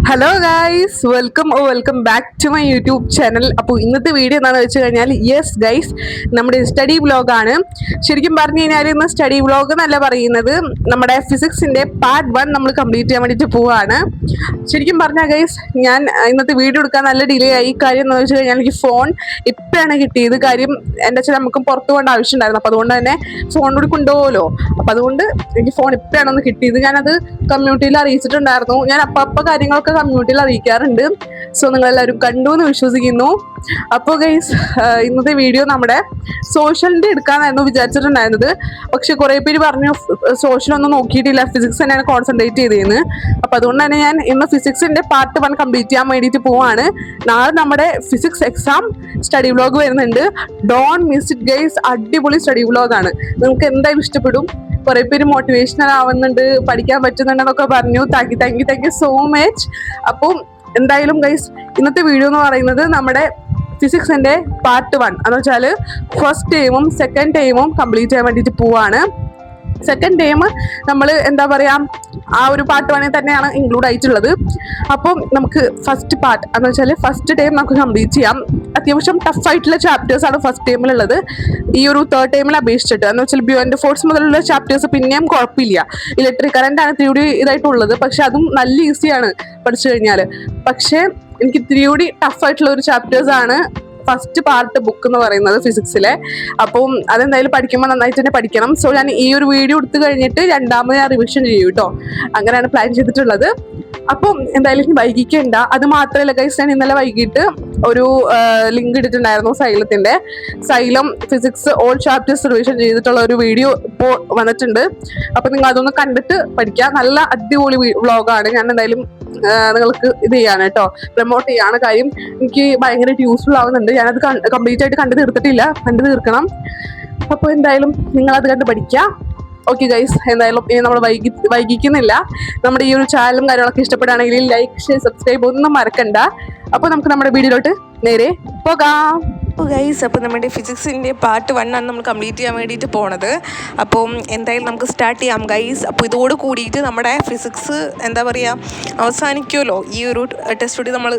Hello guys, welcome back to my YouTube channel. അപ്പോൾ ഇന്നത്തെ video എന്താണെന്ന് വെച്ച് കഴിഞ്ഞാൽ, യെസ് ഗൈസ്, നമ്മുടെ സ്റ്റഡി വ്ലോഗാണ്. ശരിക്കും പറഞ്ഞു കഴിഞ്ഞാൽ ഇന്ന് സ്റ്റഡി വ്ലോഗ് എന്നല്ല പറയുന്നത്, നമ്മുടെ ഫിസിക്സിൻ്റെ പാർട്ട് 1 നമ്മൾ കംപ്ലീറ്റ് ചെയ്യാൻ വേണ്ടിയിട്ട് പോവുകയാണ്. ശരിക്കും പറഞ്ഞാൽ ഗൈസ്, ഞാൻ ഇന്നത്തെ വീഡിയോ എടുക്കാൻ നല്ല ഡിലേ ആയി. കാര്യം എന്ന് വെച്ച് കഴിഞ്ഞാൽ എനിക്ക് ഫോൺ ഇപ്പോഴാണ് കിട്ടിയത്. കാര്യം എൻ്റെ അച്ഛൻ നമുക്ക് പുറത്ത് പോകേണ്ട ആവശ്യമുണ്ടായിരുന്നു, അപ്പോൾ അതുകൊണ്ട് തന്നെ ഫോൺ കൂടി കൊണ്ടുപോകുമല്ലോ. അപ്പോൾ അതുകൊണ്ട് എനിക്ക് ഫോൺ ഇപ്പോഴാണ് ഒന്ന് കിട്ടിയത്. ഞാനത് കമ്മ്യൂണിറ്റിയിൽ അറിയിച്ചിട്ടുണ്ടായിരുന്നു. ഞാൻ അപ്പം കാര്യങ്ങളൊക്കെ കമ്മ്യൂണിറ്റിയിൽ അറിയിക്കാറുണ്ട്. സോ നിങ്ങളെല്ലാവരും കണ്ടു എന്ന് വിശ്വസിക്കുന്നു. അപ്പോൾ ഗൈസ്, ഇന്നത്തെ വീഡിയോ നമ്മുടെ സോഷ്യലിൻ്റെ എടുക്കാനായിരുന്നു വിചാരിച്ചിട്ടുണ്ടായിരുന്നത്. പക്ഷെ കുറേ പേര് പറഞ്ഞു സോഷ്യലൊന്നും നോക്കിയിട്ടില്ല, ഫിസിക്സ് തന്നെയാണ് കോൺസെൻട്രേറ്റ് ചെയ്തതെന്ന്. അപ്പോൾ അതുകൊണ്ട് തന്നെ ഞാൻ ഇന്ന് ഫിസിക്സിൻ്റെ പാർട്ട് 1 കംപ്ലീറ്റ് ചെയ്യാൻ വേണ്ടിയിട്ട് പോവാണ്. നാളെ നമ്മുടെ ഫിസിക്സ് എക്സാം സ്റ്റഡി വ്ലോഗ് വരുന്നുണ്ട്. Don't miss it guys. അടിപൊളി സ്റ്റഡി വ്ലോഗാണ്, നിങ്ങൾക്ക് എന്തായാലും ഇഷ്ടപ്പെടും. കുറേ പേര് മോട്ടിവേഷണൽ ആവുന്നുണ്ട്, പഠിക്കാൻ പറ്റുന്നുണ്ടെന്നൊക്കെ പറഞ്ഞു. Thank you so much. അപ്പം എന്തായാലും ഗൈസ്, ഇന്നത്തെ വീഡിയോ എന്ന് പറയുന്നത് നമ്മുടെ ഫിസിക്സിൻ്റെ പാർട്ട് 1 എന്ന് വെച്ചാൽ ഫസ്റ്റ് ടൈമും സെക്കൻഡ് ടൈമും കംപ്ലീറ്റ് ചെയ്യാൻ വേണ്ടിയിട്ട് പോവാണ്. സെക്കൻഡ് ടൈം നമ്മൾ എന്താ പറയുക, ആ ഒരു പാർട്ട് 1 തന്നെയാണ് ഇൻക്ലൂഡ് ആയിട്ടുള്ളത്. അപ്പം നമുക്ക് ഫസ്റ്റ് പാർട്ട് എന്ന് വെച്ചാൽ ഫസ്റ്റ് ടൈം നമുക്ക് കംപ്ലീറ്റ് ചെയ്യാം. അത്യാവശ്യം ടഫായിട്ടുള്ള ചാപ്റ്റേഴ്സാണ് ഫസ്റ്റ് ടൈമിലുള്ളത്, ഈ ഒരു തേർഡ് ടൈമിൽ അപേക്ഷിച്ചിട്ട്. എന്ന് വെച്ചാൽ ബിയോണ്ട് ഫോഴ്സ് മുതലുള്ള ചാപ്റ്റേഴ്സ് പിന്നെയും കുഴപ്പമില്ല. ഇലക്ട്രിക് കറണ്ട് ആണ് ഇത്തിരി കൂടി ഇതായിട്ടുള്ളത്, പക്ഷെ അതും നല്ല ഈസിയാണ് പഠിച്ചു കഴിഞ്ഞാൽ. പക്ഷേ എനിക്ക് ഇത്തിരി കൂടി ടഫായിട്ടുള്ള ഒരു ചാപ്റ്റേഴ്സാണ് ഫസ്റ്റ് പാർട്ട് ബുക്ക് എന്ന് പറയുന്നത് ഫിസിക്സിലെ. അപ്പം അതെന്തായാലും പഠിക്കുമ്പോൾ നന്നായിട്ട് തന്നെ പഠിക്കണം. സോ ഞാൻ ഈ ഒരു വീഡിയോ എടുത്തു കഴിഞ്ഞിട്ട് രണ്ടാമത് ഞാൻ റിവിഷൻ ചെയ്യും കേട്ടോ. അങ്ങനെയാണ് പ്ലാൻ ചെയ്തിട്ടുള്ളത്. അപ്പം എന്തായാലും വൈകിക്കണ്ട. അത് മാത്രമല്ല ഗൈസ്, ഞാൻ ഇന്നലെ വൈകിട്ട് ഒരു ലിങ്ക് ഇട്ടിട്ടുണ്ടായിരുന്നു സൈലത്തിൻ്റെ. Xylem physics all chapters revision ചെയ്തിട്ടുള്ള ഒരു വീഡിയോ ഇപ്പോൾ വന്നിട്ടുണ്ട്. അപ്പം നിങ്ങൾ അതൊന്ന് കണ്ടിട്ട് പഠിക്കുക. നല്ല അടിപൊളി വ്ളോഗാണ്. ഞാൻ എന്തായാലും നിങ്ങൾക്ക് ഇത് ചെയ്യാണ് കേട്ടോ, പ്രൊമോട്ട് ചെയ്യാണ്. കാര്യം എനിക്ക് ഭയങ്കരമായിട്ട് യൂസ്ഫുൾ ആവുന്നുണ്ട്. ഞാനത് കംപ്ലീറ്റ് ആയിട്ട് കണ്ടു തീർത്തിട്ടില്ല, കണ്ടു തീർക്കണം. അപ്പോൾ എന്തായാലും നിങ്ങളത് കണ്ട് പഠിക്കുക. ഓക്കെ ഗൈസ്, എന്തായാലും ഇനി നമ്മൾ വൈകിക്കുന്നില്ല. നമ്മുടെ ഈ ഒരു ചാനലും കാര്യങ്ങളൊക്കെ ഇഷ്ടപ്പെടുകയാണെങ്കിൽ ലൈക്ക്, ഷെയർ, സബ്സ്ക്രൈബ് ഒന്നും മറക്കണ്ട. അപ്പോൾ നമുക്ക് നമ്മുടെ വീഡിയോയിലോട്ട് നേരെ പോകാം. ഗൈസ്, അപ്പോൾ നമ്മുടെ ഫിസിക്സിൻ്റെ പാർട്ട് 1 ആണ് നമ്മൾ കംപ്ലീറ്റ് ചെയ്യാൻ വേണ്ടിയിട്ട് പോണത്. അപ്പം എന്തായാലും നമുക്ക് സ്റ്റാർട്ട് ചെയ്യാം ഗൈസ്. അപ്പോൾ ഇതോട് കൂടിയിട്ട് നമ്മുടെ ഫിസിക്സ് എന്താ പറയുക അവസാനിക്കുമല്ലോ. ഈ ഒരു ടെസ്റ്റ് കൂടി നമ്മൾ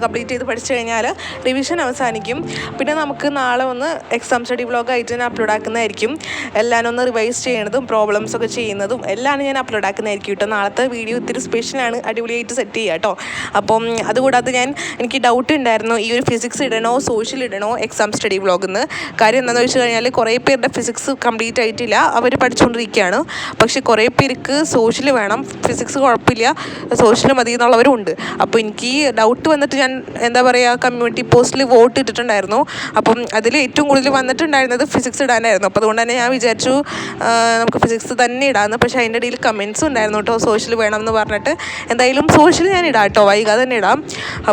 കംപ്ലീറ്റ് ചെയ്ത് പഠിച്ചു കഴിഞ്ഞാൽ റിവിഷൻ അവസാനിക്കും. പിന്നെ നമുക്ക് നാളെ ഒന്ന് എക്സാം സ്റ്റഡി വ്ലോഗായിട്ട് ഞാൻ അപ്ലോഡ് ആക്കുന്നതായിരിക്കും. എല്ലാം ഒന്ന് റിവൈസ് ചെയ്യണതും പ്രോബ്ലംസൊക്കെ ചെയ്യുന്നതും എല്ലാം ഞാൻ അപ്ലോഡ് ആക്കുന്നതായിരിക്കും കേട്ടോ. നാളത്തെ വീഡിയോ ഇത്തിരി സ്പെഷ്യലാണ്, അടിപൊളിയായിട്ട് സെറ്റ് ചെയ്യുക കേട്ടോ. അപ്പം അതുകൂടാതെ എനിക്ക് ഡൗട്ട് ഉണ്ടായിരുന്നു, ഈ ഒരു ഫിസിക്സ് ഇടണോ സോഷ്യൽ ഇടണോ എക്സാം സ്റ്റഡി വ്ലോഗെന്ന്. കാര്യം എന്താണെന്ന് വെച്ച് കഴിഞ്ഞാൽ കുറേ പേരുടെ ഫിസിക്സ് കംപ്ലീറ്റ് ആയിട്ടില്ല, അവർ പഠിച്ചുകൊണ്ടിരിക്കുകയാണ്. പക്ഷേ കുറേ പേർക്ക് സോഷ്യൽ വേണം, ഫിസിക്സ് കുഴപ്പമില്ല സോഷ്യൽ മതി എന്നുള്ളവരും ഉണ്ട്. അപ്പോൾ എനിക്ക് ഡൗട്ട് വന്നിട്ട് ഞാൻ എന്താ പറയുക കമ്മ്യൂണിറ്റി പോസ്റ്റിൽ വോട്ട് ഇട്ടിട്ടുണ്ടായിരുന്നു. അപ്പം അതിൽ ഏറ്റവും കൂടുതൽ വന്നിട്ടുണ്ടായിരുന്നത് ഫിസിക്സ് ഇടാനായിരുന്നു. അപ്പോൾ അതുകൊണ്ട് തന്നെ ഞാൻ വിചാരിച്ചു നമുക്ക് ഫിസിക്സ് തന്നെ ഇടാമെന്ന്. പക്ഷേ അതിൻ്റെ ഇടയിൽ കമൻസും ഉണ്ടായിരുന്നു കേട്ടോ, സോഷ്യൽ വേണം എന്ന് പറഞ്ഞിട്ട്. എന്തായാലും സോഷ്യൽ ഞാൻ ഇടാം കേട്ടോ, വൈകാതെ തന്നെ ഇടാം.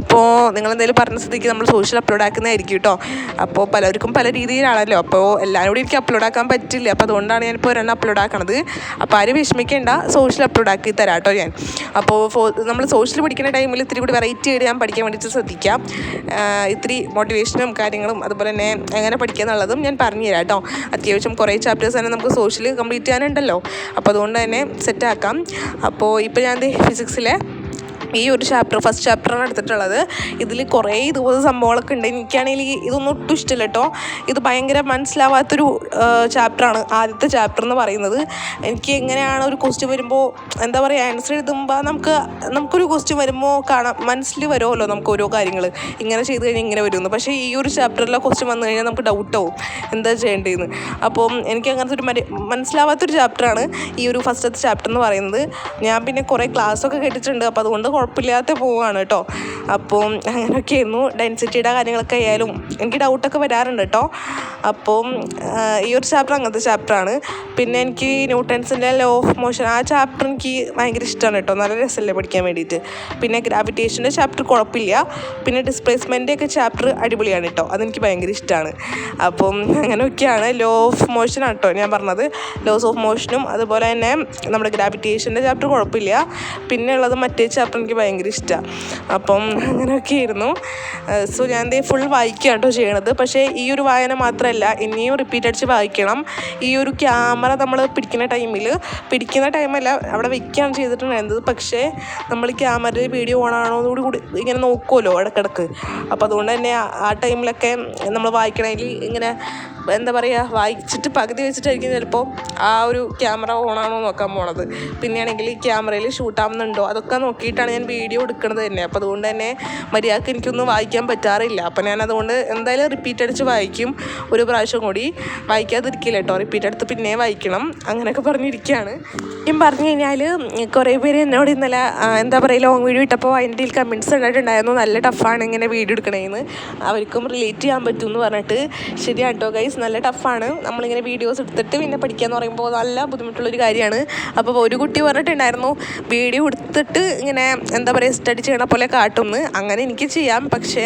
അപ്പോൾ നിങ്ങളെന്തായാലും പറഞ്ഞ സ്ഥിതിക്ക് നമ്മൾ സോഷ്യൽ അപ്ലോഡ് ആക്കുന്നതായിരിക്കും കേട്ടോ. അപ്പോൾ പലർക്കും പല രീതിയിലാണല്ലോ, അപ്പോൾ എല്ലാവരും കൂടി എനിക്ക് അപ്ലോഡ് ആക്കാൻ പറ്റില്ല. അപ്പോൾ അതുകൊണ്ടാണ് ഞാനിപ്പോൾ ഒരെണ്ണം അപ്ലോഡ് ആക്കണത്. അപ്പോൾ ആരും വിഷമിക്കേണ്ട, സോഷ്യൽ അപ്ലോഡ് ആക്കി തരാം കേട്ടോ ഞാൻ. അപ്പോൾ നമ്മൾ സോഷ്യൽ പഠിക്കുന്ന ടൈമിൽ ഇത്തിരി കൂടി വെറൈറ്റി ആയിട്ട് ഞാൻ പഠിക്കാൻ വേണ്ടിയിട്ട് ശ്രദ്ധിക്കാം. ഇത്തിരി മോട്ടിവേഷനും കാര്യങ്ങളും അതുപോലെ തന്നെ എങ്ങനെ പഠിക്കുക എന്നുള്ളതും ഞാൻ പറഞ്ഞു തരാം കേട്ടോ. അത്യാവശ്യം കുറേ ചാപ്റ്റേഴ്സ് തന്നെ നമുക്ക് സോഷ്യൽ കംപ്ലീറ്റ് ചെയ്യാനുണ്ടല്ലോ. അപ്പോൾ അതുകൊണ്ട് തന്നെ സെറ്റാക്കാം. അപ്പോൾ ഇപ്പോൾ ഞാൻ ഫിസിക്സിലെ ഈ ഒരു ഫസ്റ്റ് ചാപ്റ്ററാണ് എടുത്തിട്ടുള്ളത്. ഇതിൽ കുറേ ഇതുപോലെ സംഭവങ്ങളൊക്കെ ഉണ്ട്. എനിക്കാണെങ്കിൽ ഇതൊന്നും ഒട്ടും ഇഷ്ടമില്ല കേട്ടോ. ഇത് ഭയങ്കര മനസ്സിലാവാത്തൊരു ചാപ്റ്ററാണ് ആദ്യത്തെ ചാപ്റ്റർ എന്ന് പറയുന്നത്. എനിക്ക് എങ്ങനെയാണ് ഒരു ക്വസ്റ്റ്യൻ വരുമ്പോൾ എന്താ പറയുക ആൻസർ എഴുതുമ്പോൾ നമുക്കൊരു ക്വസ്റ്റ്യൻ വരുമ്പോൾ മനസ്സിൽ വരുമല്ലോ നമുക്ക് ഓരോ കാര്യങ്ങൾ, ഇങ്ങനെ ചെയ്ത് കഴിഞ്ഞാൽ ഇങ്ങനെ വരുമെന്ന്. പക്ഷേ ഈ ഒരു ചാപ്റ്ററിലെ ക്വസ്റ്റ്യൻ വന്നു കഴിഞ്ഞാൽ നമുക്ക് ഡൗട്ടാവും എന്താ ചെയ്യേണ്ടതെന്ന്. അപ്പം എനിക്ക് അങ്ങനത്തെ ഒരു മനസ്സിലാവാത്തൊരു ചാപ്റ്ററാണ് ഈ ഒരു ഫസ്റ്റത്തെ ചാപ്റ്റർ എന്ന് പറയുന്നത്. ഞാൻ പിന്നെ കുറേ ക്ലാസ്സൊക്കെ കേട്ടിട്ടുണ്ട്, അപ്പോൾ അതുകൊണ്ട് കുഴപ്പമില്ലാതെ പോവുകയാണ് കേട്ടോ. അപ്പം അങ്ങനെയൊക്കെ ആയിരുന്നു. ഡെൻസിറ്റിയുടെ കാര്യങ്ങളൊക്കെ ആയാലും എനിക്ക് ഡൗട്ടൊക്കെ വരാറുണ്ട് കേട്ടോ. അപ്പം ഈ ഒരു ചാപ്റ്റർ അങ്ങനത്തെ ചാപ്റ്ററാണ്. പിന്നെ എനിക്ക് ന്യൂട്ടൺസിൻ്റെ ലോ ഓഫ് മോഷൻ ആ ചാപ്റ്റർ എനിക്ക് ഭയങ്കര ഇഷ്ടമാണ് കേട്ടോ, നല്ല രസമല്ലേ പഠിക്കാൻ വേണ്ടിയിട്ട്. പിന്നെ ഗ്രാവിറ്റേഷൻ്റെ ചാപ്റ്റർ കുഴപ്പമില്ല. പിന്നെ ഡിസ്പ്ലേസ്മെൻ്റ് ഒക്കെ ചാപ്റ്റർ അടിപൊളിയാണ് കേട്ടോ, അതെനിക്ക് ഭയങ്കര ഇഷ്ടമാണ്. അപ്പം അങ്ങനെയൊക്കെയാണ്. ലോ ഓഫ് മോഷനാണ് കേട്ടോ ഞാൻ പറഞ്ഞത്. ലോസ് ഓഫ് മോഷനും അതുപോലെ തന്നെ നമ്മുടെ ഗ്രാവിറ്റേഷൻ്റെ ചാപ്റ്റർ കുഴപ്പമില്ല. പിന്നെ ഉള്ളത് മറ്റേ ചാപ്റ്റർ എനിക്ക് എനിക്ക് ഭയങ്കര ഇഷ്ടമാണ്. അപ്പം അങ്ങനെയൊക്കെ ആയിരുന്നു. സോ ഞാൻ ദേ ഫുൾ വായിക്കുക കേട്ടോ ചെയ്യണത്. പക്ഷേ ഈ ഒരു വായന മാത്രമല്ല, ഇനിയും റിപ്പീറ്റ് അടിച്ച് വായിക്കണം. ഈ ഒരു ക്യാമറ നമ്മൾ പിടിക്കുന്ന ടൈമല്ല അവിടെ വെക്കുകയാണ് ചെയ്തിട്ടുണ്ടായിരുന്നത്. പക്ഷേ നമ്മൾ ക്യാമറയിൽ വീഡിയോ ഓണാണോന്നുകൂടി ഇങ്ങനെ നോക്കുമല്ലോ ഇടയ്ക്കിടയ്ക്ക്. അപ്പോൾ അതുകൊണ്ട് തന്നെ ആ ടൈമിലൊക്കെ നമ്മൾ വായിക്കണമെങ്കിൽ ഇങ്ങനെ എന്താ പറയുക, വായിച്ചിട്ട് പകുതി വെച്ചിട്ടായിരിക്കും ചിലപ്പോൾ ആ ഒരു ക്യാമറ ഓണാണോ നോക്കാൻ പോണത്. പിന്നെയാണെങ്കിൽ ഈ ക്യാമറയിൽ ഷൂട്ടാവുന്നുണ്ടോ അതൊക്കെ നോക്കിയിട്ടാണ് ഞാൻ വീഡിയോ എടുക്കുന്നത് തന്നെ. അപ്പോൾ അതുകൊണ്ട് തന്നെ മര്യാദക്ക് എനിക്കൊന്നും വായിക്കാൻ പറ്റാറില്ല. അപ്പോൾ ഞാൻ അതുകൊണ്ട് എന്തായാലും റിപ്പീറ്റ് അടിച്ച് വായിക്കും. ഒരു പ്രാവശ്യം കൂടി വായിക്കാതിരിക്കില്ല കേട്ടോ, റിപ്പീറ്റ് എടുത്ത് പിന്നെ വായിക്കണം. അങ്ങനെയൊക്കെ പറഞ്ഞിരിക്കുകയാണ്. ഞാൻ പറഞ്ഞു കഴിഞ്ഞാൽ കുറേ പേര് എന്നോട് ഇന്നലെ എന്താ പറയുക ലോങ് വീഡിയോ ഇട്ടപ്പോൾ അതിൻ്റെ കമൻറ്റ്സ് ഉണ്ടായിട്ടുണ്ടായിരുന്നു, നല്ല ടഫാണ് ഇങ്ങനെ വീഡിയോ എടുക്കണേന്ന്, അവർക്കും റിലേറ്റ് ചെയ്യാൻ പറ്റും എന്ന് പറഞ്ഞിട്ട്. ശരിയാണ് കേട്ടോ ഗൈസ്, നല്ല ടഫാണ്. നമ്മളിങ്ങനെ വീഡിയോസ് എടുത്തിട്ട് പിന്നെ പഠിക്കാമെന്ന് പറയുമ്പോൾ നല്ല ബുദ്ധിമുട്ടുള്ളൊരു കാര്യമാണ്. അപ്പോൾ ഒരു കുട്ടി പറഞ്ഞിട്ടുണ്ടായിരുന്നു വീഡിയോ എടുത്തിട്ട് ഇങ്ങനെ എന്താ പറയുക സ്റ്റഡി ചെയ്യണ പോലെ കാട്ടുമെന്ന്. അങ്ങനെ എനിക്ക് ചെയ്യാം, പക്ഷേ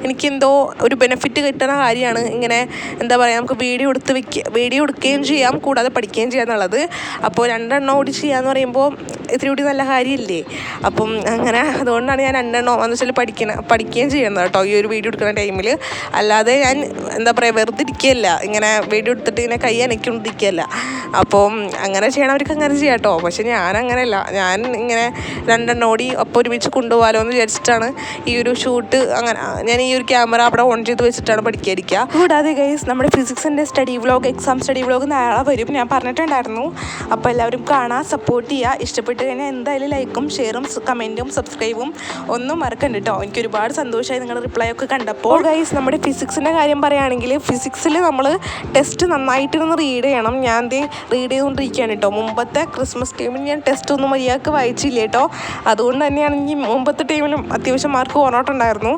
എനിക്കെന്തോ ഒരു ബെനിഫിറ്റ് കിട്ടുന്ന കാര്യമാണ് ഇങ്ങനെ എന്താ പറയുക നമുക്ക് വീഡിയോ എടുക്കുകയും ചെയ്യാം കൂടാതെ പഠിക്കുകയും ചെയ്യാം എന്നുള്ളത്. അപ്പോൾ രണ്ടെണ്ണം കൂടി ചെയ്യാന്ന് പറയുമ്പോൾ ഇത്തിരി കൂടി നല്ല കാര്യമില്ലേ. അപ്പം അങ്ങനെ അതുകൊണ്ടാണ് ഞാൻ രണ്ടെണ്ണം എന്ന് വെച്ചാൽ പഠിക്കുകയും ചെയ്യുന്നത് കേട്ടോ ഈ ഒരു വീഡിയോ എടുക്കുന്ന ടൈമിൽ. അല്ലാതെ ഞാൻ എന്താ പറയുക വെറുതെ ഇരിക്കുകയല്ല, ഇങ്ങനെ വീഡിയോ എടുത്തിട്ട് ഇങ്ങനെ കൈ അനക്കൊണ്ടിരിക്കുകയല്ല. അപ്പം അങ്ങനെ ചെയ്യണവർക്ക് അങ്ങനെ ചെയ്യാം കേട്ടോ. പക്ഷെ ഞാനങ്ങനെയല്ല, ഞാൻ ഇങ്ങനെ രണ്ടെണ്ണോടി ഒപ്പം ഒരുമിച്ച് കൊണ്ടുപോകാമല്ലോ എന്ന് വിചാരിച്ചിട്ടാണ് ഈ ഒരു ഷൂട്ട്. അങ്ങനെ ഞാൻ ഈ ഒരു ക്യാമറ അവിടെ ഓൺ ചെയ്ത് വെച്ചിട്ടാണ് പഠിക്കാതിരിക്കുക. കൂടാതെ ഗൈസ് നമ്മുടെ ഫിസിക്സിൻ്റെ എക്സാം സ്റ്റഡി വ്ലോഗ് നാളെ വരും, ഞാൻ പറഞ്ഞിട്ടുണ്ടായിരുന്നു. അപ്പോൾ എല്ലാവരും കാണാൻ സപ്പോർട്ട് ചെയ്യുക. ഇഷ്ടപ്പെട്ട് കഴിഞ്ഞാൽ എന്തായാലും ലൈക്കും ഷെയറും കമൻറ്റും സബ്സ്ക്രൈബും ഒന്നും മറക്കണ്ട കേട്ടോ. എനിക്ക് ഒരുപാട് സന്തോഷമായി നിങ്ങളുടെ റിപ്ലൈ ഒക്കെ കണ്ടപ്പോൾ. ഗൈസ് നമ്മുടെ ഫിസിക്സിൻ്റെ കാര്യം പറയുകയാണെങ്കിൽ ഫിസിക്സിൽ നമ്മൾ ടെസ്റ്റ് നന്നായിട്ടൊന്ന് റീഡ് ചെയ്യണം. ഞാൻ റീഡ് ചെയ്തുകൊണ്ടിരിക്കുകയാണ് കേട്ടോ. മുമ്പത്തെ ക്രിസ്മസ് ടൈമിൽ ഞാൻ ടെസ്റ്റ് ഒന്നും മര്യാദക്ക് വായിച്ചില്ല കേട്ടോ. അതുകൊണ്ട് തന്നെയാണ് ഈ മുമ്പത്തെ ടൈമിലും അത്യാവശ്യം മാർക്ക് കുറഞ്ഞിട്ടുണ്ടായിരുന്നു.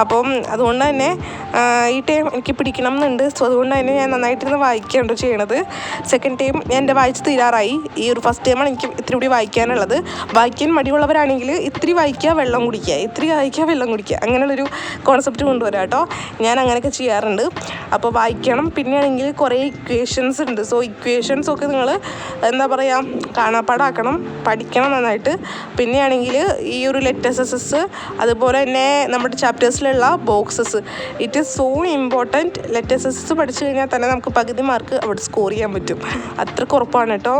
അപ്പം അതുകൊണ്ട് തന്നെ ഈ ടൈം എനിക്ക് പിടിക്കണം എന്നുണ്ട്. സോ അതുകൊണ്ട് തന്നെ ഞാൻ നന്നായിട്ടിരുന്ന് വായിക്കുകയാണ് ചെയ്യണത്. സെക്കൻഡ് ടൈം ഞാൻ എൻ്റെ വായിച്ച് തീരാറായി. ഈ ഒരു ഫസ്റ്റ് ടൈമാണ് എനിക്ക് ഇത്തിരി കൂടി വായിക്കാനുള്ളത്. വായിക്കാൻ മടിയുള്ളവരാണെങ്കിൽ ഇത്തിരി വായിക്കുക വെള്ളം കുടിക്കുക, ഇത്തിരി വായിക്കുക വെള്ളം കുടിക്കുക, അങ്ങനെയുള്ളൊരു കോൺസെപ്റ്റ് കൊണ്ടുവരാം കേട്ടോ. ഞാൻ അങ്ങനെയൊക്കെ ചെയ്യാറുണ്ട്. അപ്പോൾ വായിക്കണം. പിന്നെയാണെങ്കിൽ കുറേ ഇക്വേഷൻസ് ഉണ്ട്. സോ ഇക്വേഷൻസ് ഒക്കെ നിങ്ങൾ എന്താ പറയുക കാണാപ്പാടാക്കണം, പഠിക്കണം നന്നായിട്ട്. പിന്നെയാണെങ്കിൽ ഈ ഒരു ലെറ്റേഴ്സസ് അതുപോലെ തന്നെ നമ്മുടെ ചാപ്റ്റേഴ്സിലുള്ള boxes, it is so important. Letters പഠിച്ചു കഴിഞ്ഞാൽ തന്നെ നമുക്ക് പകുതി മാർക്ക് അവിടെ സ്കോർ ചെയ്യാൻ പറ്റും, അത്രയ്ക്ക് ഉറപ്പാണ് കേട്ടോ.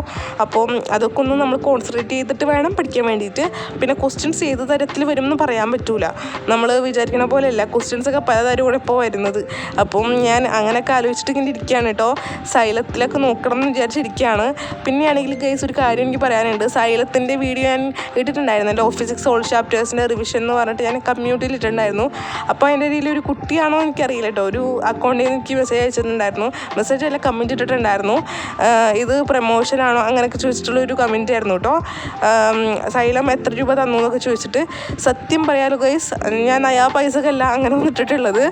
അപ്പം അതൊക്കെ ഒന്ന് നമ്മൾ കോൺസെൻട്രേറ്റ് ചെയ്തിട്ട് വേണം പഠിക്കാൻ വേണ്ടിയിട്ട്. പിന്നെ ക്വസ്റ്റ്യൻസ് ഏത് തരത്തിൽ വരും എന്ന് പറയാൻ പറ്റൂല, നമ്മൾ വിചാരിക്കുന്ന പോലെയല്ല. ക്വസ്റ്റ്യൻസൊക്കെ പലതരം ഇപ്പോൾ വരുന്നത്. അപ്പം ഞാൻ അങ്ങനെയൊക്കെ ആലോചിച്ചിട്ട് ഇങ്ങനെ ഇരിക്കുകയാണ് കേട്ടോ. സൈലത്തിലൊക്കെ നോക്കണം എന്ന് വിചാരിച്ചിരിക്കുകയാണ്. പിന്നെയാണെങ്കിൽ ഗൈസ് ഒരു കാര്യം എനിക്ക് പറയാനുണ്ട്. സൈലത്തിൻ്റെ വീഡിയോ ഞാൻ ഇട്ടിട്ടുണ്ടായിരുന്നു, എൻ്റെ ഫിസിക്സ് ഓൾ ചാപ്റ്റേഴ്സിൻ്റെ റിവിഷൻ എന്ന് പറഞ്ഞിട്ട് ഞാൻ കമ്മ്യൂണിറ്റിയിൽ ഇട്ടിട്ടുണ്ടായിരുന്നു. അപ്പോൾ അതിൻ്റെ ഇടയിൽ ഒരു കുട്ടിയാണോ എനിക്കറിയില്ല കേട്ടോ, ഒരു അക്കൗണ്ടിൽ നിന്ന് എനിക്ക് മെസ്സേജ് അയച്ചിട്ടുണ്ടായിരുന്നു. മെസ്സേജ് അല്ല കമൻറ്റ് ഇട്ടിട്ടുണ്ടായിരുന്നു. ഇത് പ്രമോഷനാണോ അങ്ങനെയൊക്കെ ചോദിച്ചിട്ടുള്ളൊരു കമൻറ്റ് ആയിരുന്നു കേട്ടോ. സൈലം എത്ര രൂപ തന്നു എന്നൊക്കെ ചോദിച്ചിട്ട്. സത്യം പറയാലോ ഗൈസ്, ഞാൻ നയാ പൈസക്കല്ല അങ്ങനെ വന്നിട്ടുള്ളത്.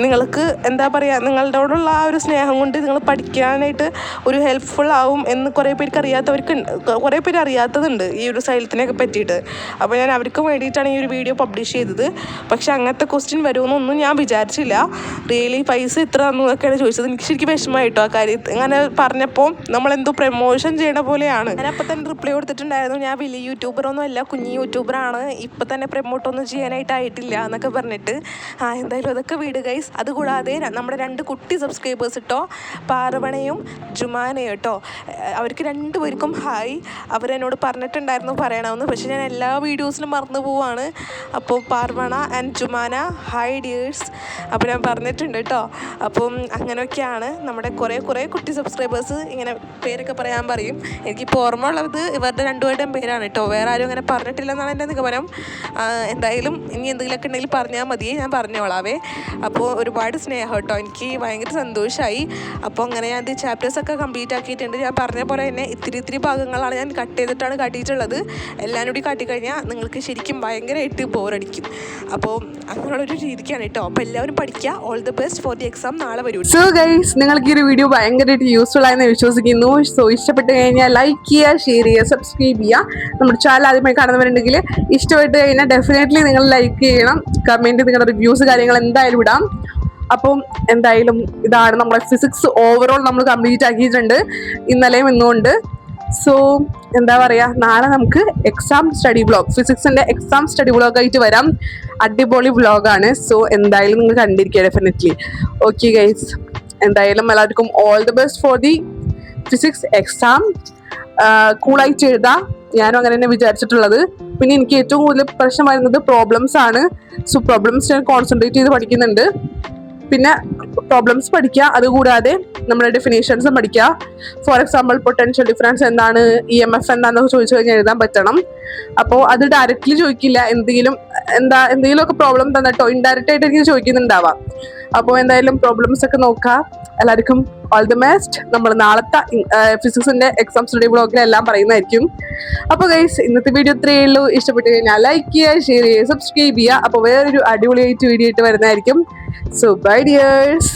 നിങ്ങൾക്ക് എന്താ പറയുക, നിങ്ങളോടുള്ള ആ ഒരു സ്നേഹം കൊണ്ട് നിങ്ങൾ പഠിക്കാനായിട്ട് ഒരു ഹെൽപ്ഫുൾ ആവും എന്ന് കുറേ പേർക്ക് അറിയാത്തതുണ്ട് ഈ ഒരു സൈലത്തിനെയൊക്കെ പറ്റിയിട്ട്. അപ്പോൾ ഞാൻ അവർക്ക് വേണ്ടിയിട്ടാണ് ഈ ഒരു വീഡിയോ പബ്ലിഷ് ചെയ്തത്. പക്ഷെ അങ്ങനത്തെ ക്വസ്റ്റ്യൻ വരുമെന്നൊന്നും ഞാൻ വിചാരിച്ചില്ല. റിയലി പൈസ ഇത്ര തന്നു എന്നൊക്കെയാണ് ചോദിച്ചത്. എനിക്ക് ശരിക്കും വിഷമമായിട്ടോ ആ കാര്യത്തിൽ. അങ്ങനെ പറഞ്ഞപ്പോൾ നമ്മളെന്തോ പ്രമോഷൻ ചെയ്യണ പോലെയാണ്. ഞാൻ അപ്പം തന്നെ റിപ്ലൈ കൊടുത്തിട്ടുണ്ടായിരുന്നു, ഞാൻ വലിയ യൂട്യൂബറൊന്നും അല്ല, കുഞ്ഞി യൂട്യൂബറാണ്, ഇപ്പം തന്നെ പ്രമോട്ടൊന്നും ചെയ്യാനായിട്ടായിട്ടില്ല എന്നൊക്കെ പറഞ്ഞിട്ട്. എന്തായാലും അതൊക്കെ വീട് ഗൈസ്. അതുകൂടാതെ നമ്മുടെ 2 കുട്ടി സബ്സ്ക്രൈബേഴ്സ് കേട്ടോ, പാർവണയും ജുമാനയും കേട്ടോ. അവർക്ക് 2 പേർക്കും ഹായ്. അവരെന്നോട് പറഞ്ഞിട്ടുണ്ടായിരുന്നു പറയണമെന്ന്, പക്ഷേ ഞാൻ എല്ലാ വീഡിയോസിലും മറന്നു പോവാണ്. അപ്പോൾ Parvana and Jumana hi dears. അപ്പോൾ ഞാൻ പറഞ്ഞിട്ടുണ്ട് കേട്ടോ. അപ്പം അങ്ങനെയൊക്കെയാണ് നമ്മുടെ കുറേ കുട്ടി സബ്സ്ക്രൈബേഴ്സ് ഇങ്ങനെ പേരൊക്കെ പറയാൻ പറയും. എനിക്കിപ്പോൾ ഓർമ്മ ഉള്ളത് ഇവരുടെ 2 പേരുടെയും പേരാണ് കേട്ടോ. വേറെ ആരും അങ്ങനെ പറഞ്ഞിട്ടില്ലെന്നാണ് എൻ്റെ നിഗമനം. എന്തായാലും ഇനി എന്തെങ്കിലുമൊക്കെ ഉണ്ടെങ്കിൽ പറഞ്ഞാൽ മതി, ഞാൻ പറഞ്ഞോളാവേ. അപ്പോൾ ഒരുപാട് സ്നേഹം കേട്ടോ, എനിക്ക് ഭയങ്കര സന്തോഷമായി. അപ്പോൾ അങ്ങനെ ഞാൻ ചാപ്റ്റേഴ്സൊക്കെ കംപ്ലീറ്റ് ആക്കിയിട്ടുണ്ട്. ഞാൻ പറഞ്ഞ പോലെ തന്നെ ഇത്തിരി ഭാഗങ്ങളാണ് ഞാൻ കട്ട് ചെയ്തിട്ടാണ് കാട്ടിയിട്ടുള്ളത്. എല്ലാം കൂടി കാട്ടിക്കഴിഞ്ഞാൽ നിങ്ങൾക്ക് ശരിക്കും ഭയങ്കരമായിട്ട് ബോറടിക്കും. അപ്പോൾ അങ്ങനെയുള്ളൊരു രീതിക്കാണ് കേട്ടോ. അപ്പോൾ എല്ലാവരും പഠിക്കുക. All the best for the exam നാളെ വരും. സോ ഗൈസ്, നിങ്ങൾക്ക് ഈ ഒരു വീഡിയോ ഭയങ്കരമായിട്ട് യൂസ്ഫുൾ ആയെന്ന് വിശ്വസിക്കുന്നു. സോ ഇഷ്ടപ്പെട്ട് കഴിഞ്ഞാൽ ലൈക്ക് ചെയ്യുക, ഷെയർ ചെയ്യുക, സബ്സ്ക്രൈബ് ചെയ്യുക. നമ്മുടെ ചാനൽ ആദ്യമായി കാണുന്നവരുണ്ടെങ്കിൽ ഇഷ്ടപ്പെട്ട് കഴിഞ്ഞാൽ ഡെഫിനറ്റ്ലി നിങ്ങൾ ലൈക്ക് ചെയ്യണം, കമൻറ്റ് നിങ്ങളുടെ റിവ്യൂസ് കാര്യങ്ങൾ എന്തായാലും ഇടാം. അപ്പം എന്തായാലും ഇതാണ് നമ്മുടെ ഫിസിക്സ് ഓവറോൾ നമ്മൾ കംപ്ലീറ്റ് ആക്കിയിട്ടുണ്ട് ഇന്നലെയും ഇന്നുകൊണ്ട്. സോ എന്താ പറയുക, നാളെ നമുക്ക് എക്സാം സ്റ്റഡി വ്ളോഗ്, ഫിസിക്സിൻ്റെ എക്സാം സ്റ്റഡി വ്ളോഗായിട്ട് വരാം. അടിപൊളി വ്ളോഗാണ്. സോ എന്തായാലും നിങ്ങൾ കണ്ടിരിക്കുക ഡെഫിനറ്റ്ലി. ഓക്കെ ഗൈസ്, എന്തായാലും എല്ലാവർക്കും all the best for the physics exam. കൂളായിട്ട് എഴുതാം, ഞാനും അങ്ങനെ തന്നെ വിചാരിച്ചിട്ടുള്ളത്. പിന്നെ എനിക്ക് ഏറ്റവും കൂടുതൽ പ്രശ്നം വരുന്നത് പ്രോബ്ലംസ് ആണ്. സോ പ്രോബ്ലംസ് ഞാൻ കോൺസെൻട്രേറ്റ് ചെയ്ത് പഠിക്കുന്നുണ്ട്. പിന്നെ പ്രോബ്ലംസ് പഠിക്കുക, അതുകൂടാതെ നമ്മുടെ ഡെഫിനേഷൻസും പഠിക്കുക. ഫോർ എക്സാമ്പിൾ പൊട്ടൻഷ്യൽ ഡിഫറൻസ് എന്താണ്, EMF എന്താണെന്നൊക്കെ ചോദിച്ചു കഴിഞ്ഞാൽ എഴുതാൻ പറ്റണം. അപ്പോൾ അത് ഡയറക്റ്റ്ലി ചോദിക്കില്ല, എന്തെങ്കിലുമൊക്കെ പ്രോബ്ലം തന്നിട്ടോ ഇൻഡയറക്റ്റ് ആയിട്ട് എനിക്ക് ചോദിക്കുന്നുണ്ടാവാം. അപ്പോൾ എന്തായാലും പ്രോബ്ലംസ് ഒക്കെ നോക്കുക. എല്ലാവർക്കും ഓൾ ദി ബെസ്റ്റ്. നമ്മൾ നാളത്തെ ഫിസിക്സിന്റെ എക്സാം സ്റ്റഡി ബ്ലോഗിൽ എല്ലാം പറയുന്നതായിരിക്കും. അപ്പോൾ ഗൈസ്, ഇന്നത്തെ വീഡിയോ ഇത്രയേ ഉള്ളൂ. ഇഷ്ടപ്പെട്ട് കഴിഞ്ഞാൽ ലൈക്ക് ചെയ്യുക, ഷെയർ ചെയ്യുക, സബ്സ്ക്രൈബ് ചെയ്യുക. അപ്പോൾ വേറൊരു അടിപൊളിയായിട്ട് വീഡിയോ ആയിട്ട് വരുന്നതായിരിക്കും. So bye dears.